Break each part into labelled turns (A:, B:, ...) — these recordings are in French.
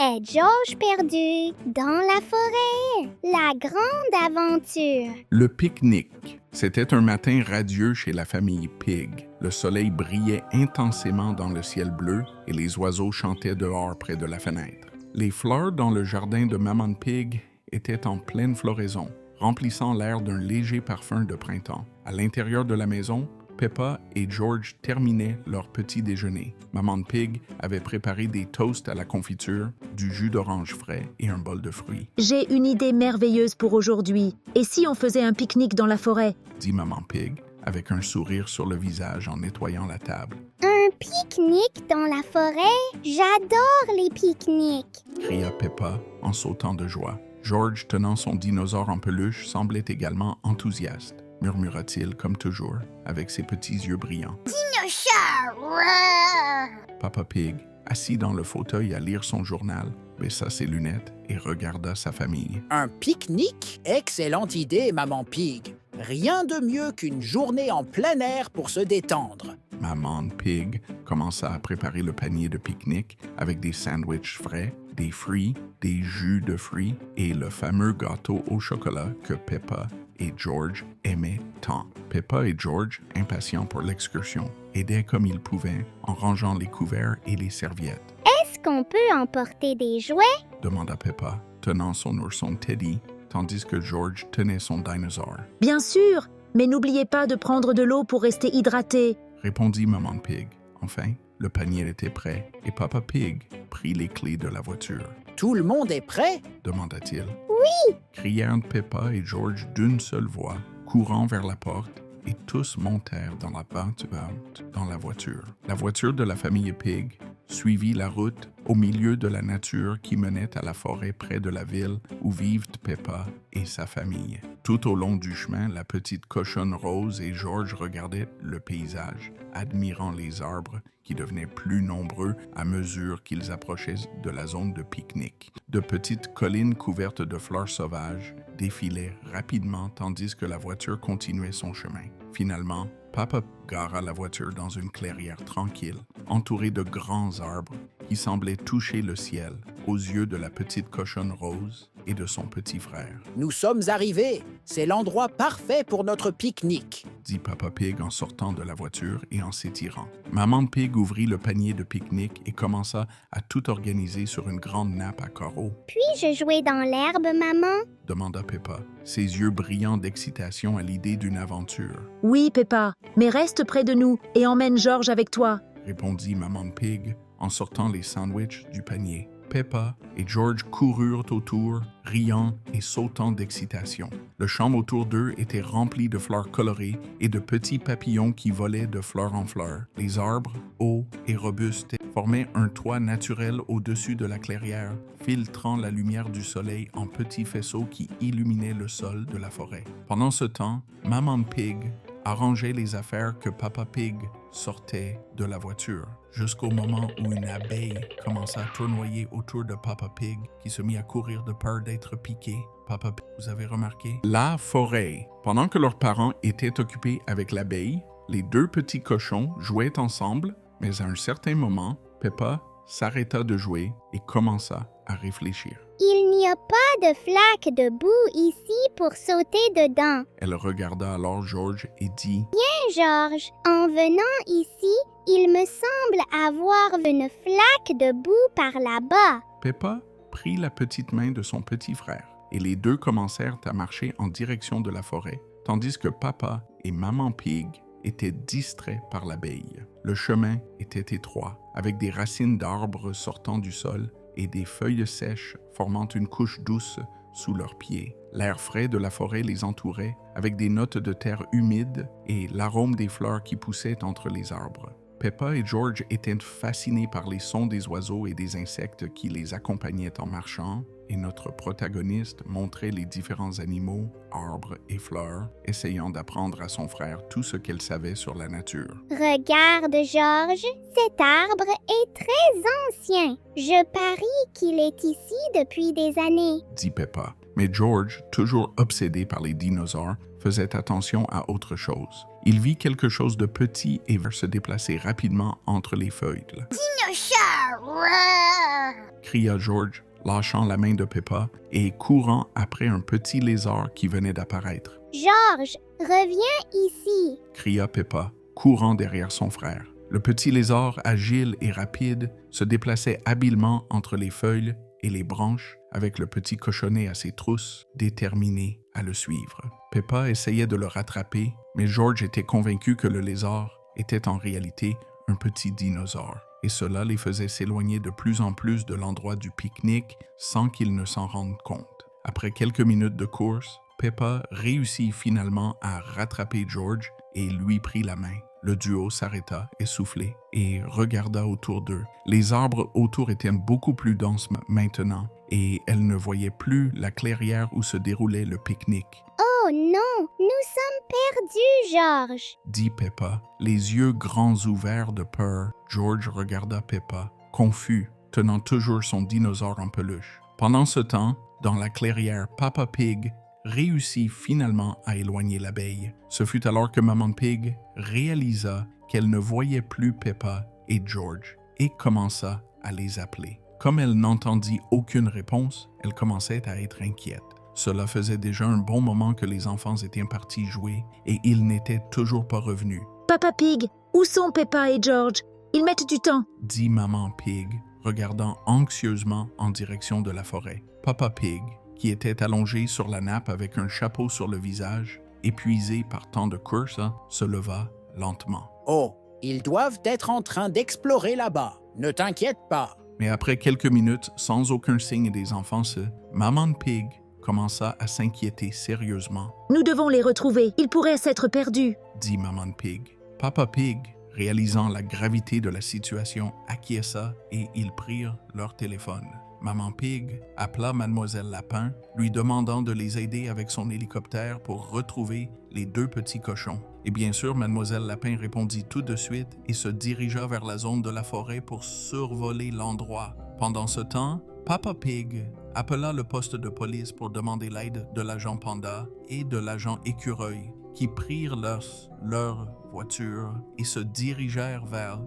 A: est George perdu dans la forêt? La grande aventure.
B: Le pique-nique. C'était un matin radieux chez la famille Pig. Le soleil brillait intensément dans le ciel bleu et les oiseaux chantaient dehors près de la fenêtre. Les fleurs dans le jardin de Maman Pig étaient en pleine floraison, remplissant l'air d'un léger parfum de printemps. À l'intérieur de la maison, Peppa et George terminaient leur petit déjeuner. Maman Pig avait préparé des toasts à la confiture, du jus d'orange frais et un bol de fruits.
C: « J'ai une idée merveilleuse pour aujourd'hui. Et si on faisait un pique-nique dans la forêt ?»
B: dit Maman Pig, avec un sourire sur le visage en nettoyant la table.
A: Un pique-nique dans la forêt? J'adore les pique-niques!
B: Cria Peppa en sautant de joie. George, tenant son dinosaure en peluche, semblait également enthousiaste, murmura-t-il comme toujours, avec ses petits yeux brillants.
A: Dinosaure!
B: Papa Pig, assis dans le fauteuil à lire son journal, baissa ses lunettes et regarda sa famille.
D: Un pique-nique? Excellente idée, Maman Pig. Rien de mieux qu'une journée en plein air pour se détendre.
B: Maman Pig commença à préparer le panier de pique-nique avec des sandwichs frais, des fruits, des jus de fruits et le fameux gâteau au chocolat que Peppa et George aimaient tant. Peppa et George, impatients pour l'excursion, aidaient comme ils pouvaient en rangeant les couverts et les serviettes.
A: Est-ce qu'on peut emporter des jouets?
B: Demanda Peppa, tenant son ourson Teddy, tandis que George tenait son dinosaure.
C: « Bien sûr, mais n'oubliez pas de prendre de l'eau pour rester hydraté. »
B: Répondit Maman Pig. Enfin, le panier était prêt et Papa Pig prit les clés de la voiture.
D: « Tout le monde est prêt? »
B: demanda-t-il.
A: « Oui! »
B: crièrent Peppa et George d'une seule voix, courant vers la porte, et tous montèrent dans la voiture. La voiture de la famille Pig suivit la route au milieu de la nature qui menait à la forêt près de la ville où vivent Peppa et sa famille. Tout au long du chemin, la petite cochonne Rose et George regardaient le paysage, admirant les arbres qui devenaient plus nombreux à mesure qu'ils approchaient de la zone de pique-nique. De petites collines couvertes de fleurs sauvages défilaient rapidement tandis que la voiture continuait son chemin. Finalement, Papa gara la voiture dans une clairière tranquille, entourée de grands arbres qui semblaient toucher le ciel aux yeux de la petite cochonne Rose et de son petit frère.
D: « Nous sommes arrivés. C'est l'endroit parfait pour notre pique-nique. »
B: dit Papa Pig en sortant de la voiture et en s'étirant. Maman Pig ouvrit le panier de pique-nique et commença à tout organiser sur une grande nappe à carreaux.
A: « Puis-je jouer dans l'herbe, maman? »
B: demanda Peppa, ses yeux brillants d'excitation à l'idée d'une aventure.
C: « Oui, Peppa, mais reste près de nous et emmène George avec toi. »
B: répondit Maman Pig en sortant les sandwichs du panier. Peppa et George coururent autour, riant et sautant d'excitation. Le champ autour d'eux était rempli de fleurs colorées et de petits papillons qui volaient de fleur en fleur. Les arbres, hauts et robustes, formaient un toit naturel au-dessus de la clairière, filtrant la lumière du soleil en petits faisceaux qui illuminaient le sol de la forêt. Pendant ce temps, Maman Pig arrangeait les affaires que Papa Pig sortait de la voiture, jusqu'au moment où une abeille commença à tournoyer autour de Papa Pig, qui se mit à courir de peur d'être piqué. Papa Pig, vous avez remarqué? La forêt. Pendant que leurs parents étaient occupés avec l'abeille, les deux petits cochons jouaient ensemble, mais à un certain moment, Peppa s'arrêta de jouer et commença à réfléchir.
A: Il n'y a pas de flaque de boue ici pour sauter dedans.
B: Elle regarda alors George et dit «
A: George, en venant ici, il me semble avoir une flaque de boue par là-bas. »
B: Peppa prit la petite main de son petit frère et les deux commencèrent à marcher en direction de la forêt, tandis que Papa et Maman Pig étaient distraits par l'abeille. Le chemin était étroit, avec des racines d'arbres sortant du sol et des feuilles sèches formant une couche douce sous leurs pieds. L'air frais de la forêt les entourait, avec des notes de terre humides et l'arôme des fleurs qui poussaient entre les arbres. Peppa et George étaient fascinés par les sons des oiseaux et des insectes qui les accompagnaient en marchant, et notre protagoniste montrait les différents animaux, arbres et fleurs, essayant d'apprendre à son frère tout ce qu'elle savait sur la nature.
A: Regarde, George, cet arbre est très ancien. Je parie qu'il est ici depuis des années.
B: Dit Peppa. Mais George, toujours obsédé par les dinosaures, faisait attention à autre chose. Il vit quelque chose de petit et se déplacer rapidement entre les feuilles.
A: Dinosaure!
B: cria George, lâchant la main de Peppa et courant après un petit lézard qui venait d'apparaître.
A: George, reviens ici.
B: Cria Peppa, courant derrière son frère. Le petit lézard, agile et rapide, se déplaçait habilement entre les feuilles et les branches avec le petit cochonnet à ses trousses, déterminé à le suivre. Peppa essayait de le rattraper, mais George était convaincu que le lézard était en réalité un petit dinosaure, et cela les faisait s'éloigner de plus en plus de l'endroit du pique-nique sans qu'ils ne s'en rendent compte. Après quelques minutes de course, Peppa réussit finalement à rattraper George et lui prit la main. Le duo s'arrêta, essoufflé, et regarda autour d'eux. Les arbres autour étaient beaucoup plus denses maintenant, et elle ne voyait plus la clairière où se déroulait le pique-nique.
A: Oh non, nous sommes perdus, George.
B: Dit Peppa, les yeux grands ouverts de peur. George regarda Peppa, confus, tenant toujours son dinosaure en peluche. Pendant ce temps, dans la clairière, Papa Pig réussit finalement à éloigner l'abeille. Ce fut alors que Maman Pig réalisa qu'elle ne voyait plus Peppa et George et commença à les appeler. Comme elle n'entendit aucune réponse, elle commençait à être inquiète. Cela faisait déjà un bon moment que les enfants étaient partis jouer et ils n'étaient toujours pas revenus.
C: Papa Pig, où sont Peppa et George? Ils mettent du temps.
B: Dit Maman Pig, regardant anxieusement en direction de la forêt. Papa Pig, qui était allongé sur la nappe avec un chapeau sur le visage, épuisé par tant de courses, se leva lentement.
D: Oh, ils doivent être en train d'explorer là-bas. Ne t'inquiète pas.
B: Mais après quelques minutes, sans aucun signe des enfants, Maman Pig commença à s'inquiéter sérieusement.
C: Nous devons les retrouver. Ils pourraient s'être perdus.
B: Dit Maman Pig. Papa Pig, réalisant la gravité de la situation, acquiesça et ils prirent leur téléphone. Maman Pig appela Mademoiselle Lapin, lui demandant de les aider avec son hélicoptère pour retrouver les deux petits cochons. Et bien sûr, Mademoiselle Lapin répondit tout de suite et se dirigea vers la zone de la forêt pour survoler l'endroit. Pendant ce temps, Papa Pig appela le poste de police pour demander l'aide de l'agent Panda et de l'agent Écureuil, qui prirent leur voiture et se dirigèrent vers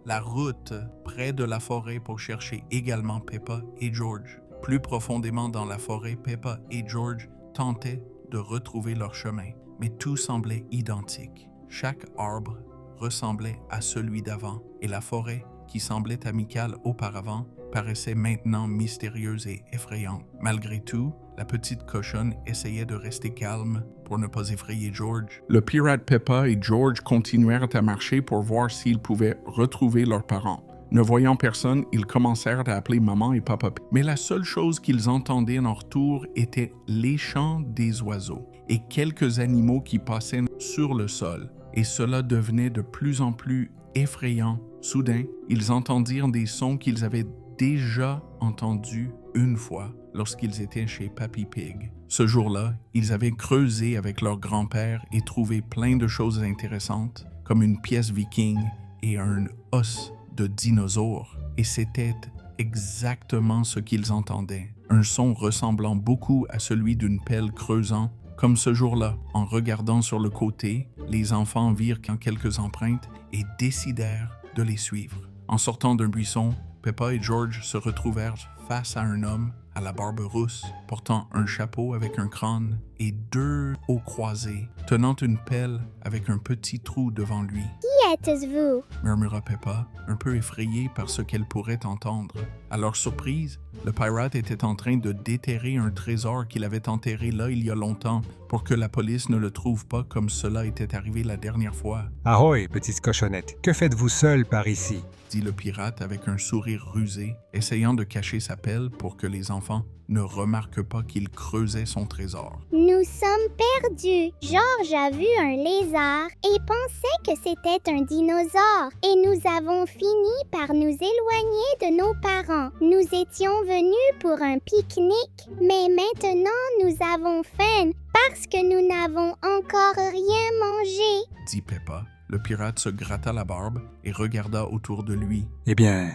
B: la route près de la forêt pour chercher également Peppa et George. Plus profondément dans la forêt, Peppa et George tentaient de retrouver leur chemin, mais tout semblait identique. Chaque arbre ressemblait à celui d'avant, et la forêt, qui semblait amicale auparavant, paraissait maintenant mystérieuse et effrayante. Malgré tout, la petite cochonne essayait de rester calme pour ne pas effrayer George. Le pirate Peppa et George continuèrent à marcher pour voir s'ils pouvaient retrouver leurs parents. Ne voyant personne, ils commencèrent à appeler maman et papa. Mais la seule chose qu'ils entendaient en leur tour était les chants des oiseaux et quelques animaux qui passaient sur le sol. Et cela devenait de plus en plus effrayant. Soudain, ils entendirent des sons qu'ils avaient déjà entendus une fois lorsqu'ils étaient chez Papy Pig. Ce jour-là, ils avaient creusé avec leur grand-père et trouvé plein de choses intéressantes, comme une pièce viking et un os de dinosaure. Et c'était exactement ce qu'ils entendaient. Un son ressemblant beaucoup à celui d'une pelle creusant. Comme ce jour-là, en regardant sur le côté, les enfants virent quelques empreintes et décidèrent de les suivre. En sortant d'un buisson, Peppa et George se retrouvèrent face à un homme à la barbe rousse, portant un chapeau avec un crâne et deux os croisés, tenant une pelle avec un petit trou devant lui.
A: Qui êtes-vous?
B: Murmura Peppa, un peu effrayée par ce qu'elle pourrait entendre. À leur surprise, le pirate était en train de déterrer un trésor qu'il avait enterré là il y a longtemps pour que la police ne le trouve pas comme cela était arrivé la dernière fois.
E: Ahoy, petite cochonnette, que faites-vous seule par ici?
B: Dit le pirate avec un sourire rusé, essayant de cacher sa pelle pour que les enfants ne remarquent pas qu'il creusait son trésor.
A: Nous sommes perdus. George a vu un lézard et pensait que c'était un dinosaure. Et nous avons fini par nous éloigner de nos parents. Nous étions venus pour un pique-nique, mais maintenant nous avons faim parce que nous n'avons encore rien mangé.
B: Dit Peppa. Le pirate se gratta la barbe et regarda autour de lui.
E: Eh bien,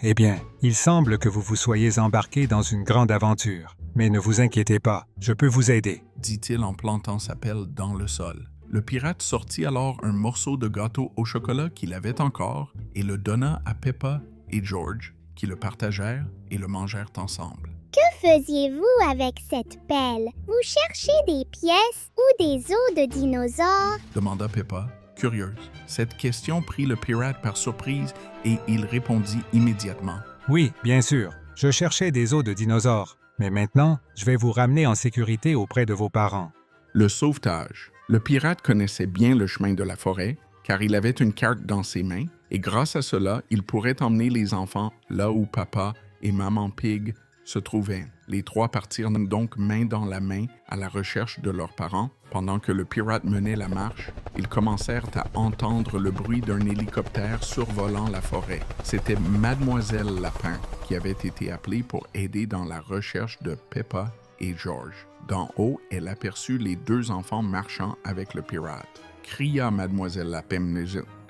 E: il semble que vous vous soyez embarqué dans une grande aventure. Mais ne vous inquiétez pas, je peux vous aider,
B: dit-il en plantant sa pelle dans le sol. Le pirate sortit alors un morceau de gâteau au chocolat qu'il avait encore et le donna à Peppa et George, qui le partagèrent et le mangèrent ensemble.
A: Que faisiez-vous avec cette pelle? Vous cherchez des pièces ou des os de dinosaures?
B: Demanda Peppa, curieuse. Cette question prit le pirate par surprise et il répondit immédiatement.
E: Oui, bien sûr. Je cherchais des os de dinosaures. Mais maintenant, je vais vous ramener en sécurité auprès de vos parents.
B: Le sauvetage. Le pirate connaissait bien le chemin de la forêt, car il avait une carte dans ses mains, et grâce à cela, il pourrait emmener les enfants là où papa et maman Pig se trouvaient. Les trois partirent donc main dans la main à la recherche de leurs parents. Pendant que le pirate menait la marche, ils commencèrent à entendre le bruit d'un hélicoptère survolant la forêt. C'était Mademoiselle Lapin qui avait été appelée pour aider dans la recherche de Peppa et George. D'en haut, elle aperçut les deux enfants marchant avec le pirate. Cria Mademoiselle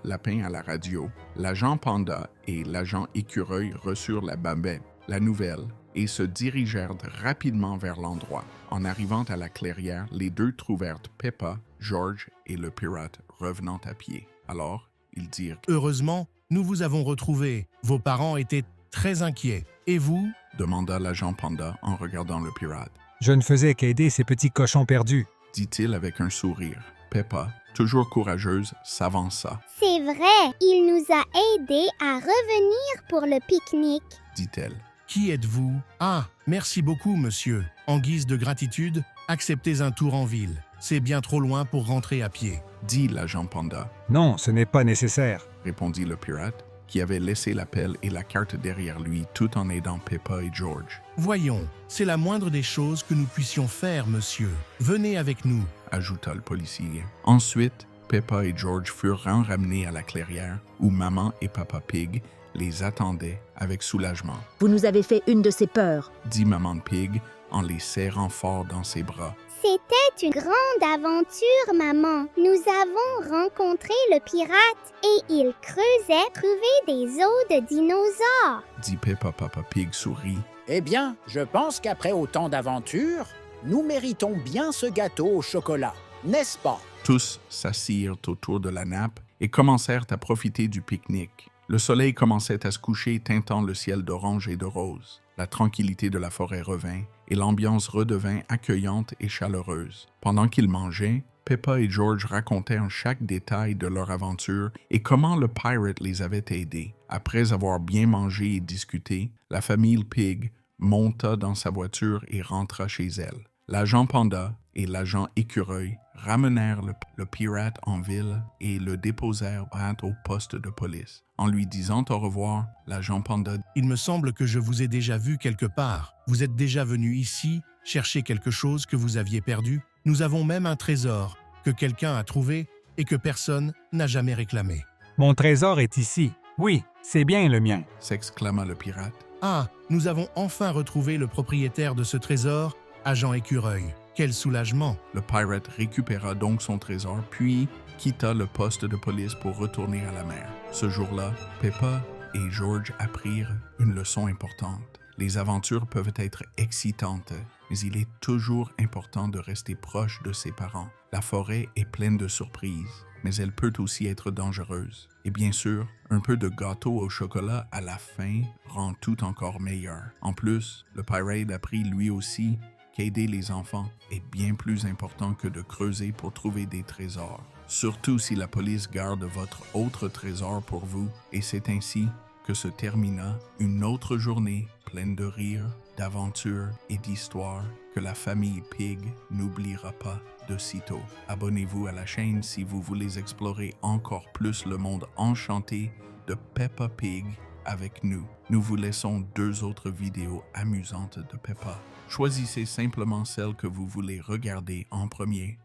B: Lapin à la radio. L'agent Panda et l'agent Écureuil reçurent la nouvelle et se dirigèrent rapidement vers l'endroit. En arrivant à la clairière, les deux trouvèrent Peppa, George et le pirate revenant à pied. Alors, ils dirent «
F: Heureusement, nous vous avons retrouvés. Vos parents étaient très inquiets. Et vous?
B: demanda l'agent Panda en regardant le pirate.
E: Je ne faisais qu'aider ces petits cochons perdus.
B: Dit-il avec un sourire. Peppa, toujours courageuse, s'avança,
A: C'est vrai, il nous a aidés à revenir pour le pique-nique.
B: dit-elle.
F: Qui êtes-vous? Ah, merci beaucoup, monsieur. En guise de gratitude, acceptez un tour en ville. C'est bien trop loin pour rentrer à pied.
B: Dit l'agent Panda,
E: Non, ce n'est pas nécessaire.
B: répondit le pirate, qui avait laissé la pelle et la carte derrière lui tout en aidant Peppa et George.
F: Voyons, c'est la moindre des choses que nous puissions faire, monsieur. Venez avec nous.
B: Ajouta le policier. Ensuite, Peppa et George furent ramenés à la clairière où maman et papa Pig les attendaient avec soulagement,
C: Vous nous avez fait une de ces peurs.
B: dit maman Pig en les serrant fort dans ses bras.
A: C'était une grande aventure, maman. Nous avons rencontré le pirate et il creusait trouver des os de dinosaures.
B: Dit Peppa. Papa Pig sourit.
D: Eh bien, je pense qu'après autant d'aventures, nous méritons bien ce gâteau au chocolat, n'est-ce pas?
B: Tous s'assirent autour de la nappe et commencèrent à profiter du pique-nique. Le soleil commençait à se coucher, teintant le ciel d'orange et de rose. La tranquillité de la forêt revint et l'ambiance redevint accueillante et chaleureuse. Pendant qu'ils mangeaient, Peppa et George racontèrent chaque détail de leur aventure et comment le pirate les avait aidés. Après avoir bien mangé et discuté, la famille Pig monta dans sa voiture et rentra chez elle. L'agent Panda et l'agent Écureuil ramenèrent le pirate en ville et le déposèrent au poste de police. En lui disant au revoir, l'agent Panda
F: Il me semble que je vous ai déjà vu quelque part. Vous êtes déjà venu ici chercher quelque chose que vous aviez perdu. Nous avons même un trésor que quelqu'un a trouvé et que personne n'a jamais réclamé.
E: Mon trésor est ici. Oui, c'est bien le mien.
B: s'exclama le pirate.
F: Ah, nous avons enfin retrouvé le propriétaire de ce trésor, agent Écureuil. Quel soulagement!
B: Le pirate récupéra donc son trésor, puis quitta le poste de police pour retourner à la mer. Ce jour-là, Peppa et George apprirent une leçon importante. Les aventures peuvent être excitantes, mais il est toujours important de rester proche de ses parents. La forêt est pleine de surprises, mais elle peut aussi être dangereuse. Et bien sûr, un peu de gâteau au chocolat à la fin rend tout encore meilleur. En plus, le pirate apprit lui aussi qu'aider les enfants est bien plus important que de creuser pour trouver des trésors. Surtout si la police garde votre autre trésor pour vous, et c'est ainsi que se termina une autre journée pleine de rires, d'aventures et d'histoires que la famille Pig n'oubliera pas de sitôt. Abonnez-vous à la chaîne si vous voulez explorer encore plus le monde enchanté de Peppa Pig avec nous. Nous vous laissons 2 autres vidéos amusantes de Peppa. Choisissez simplement celle que vous voulez regarder en premier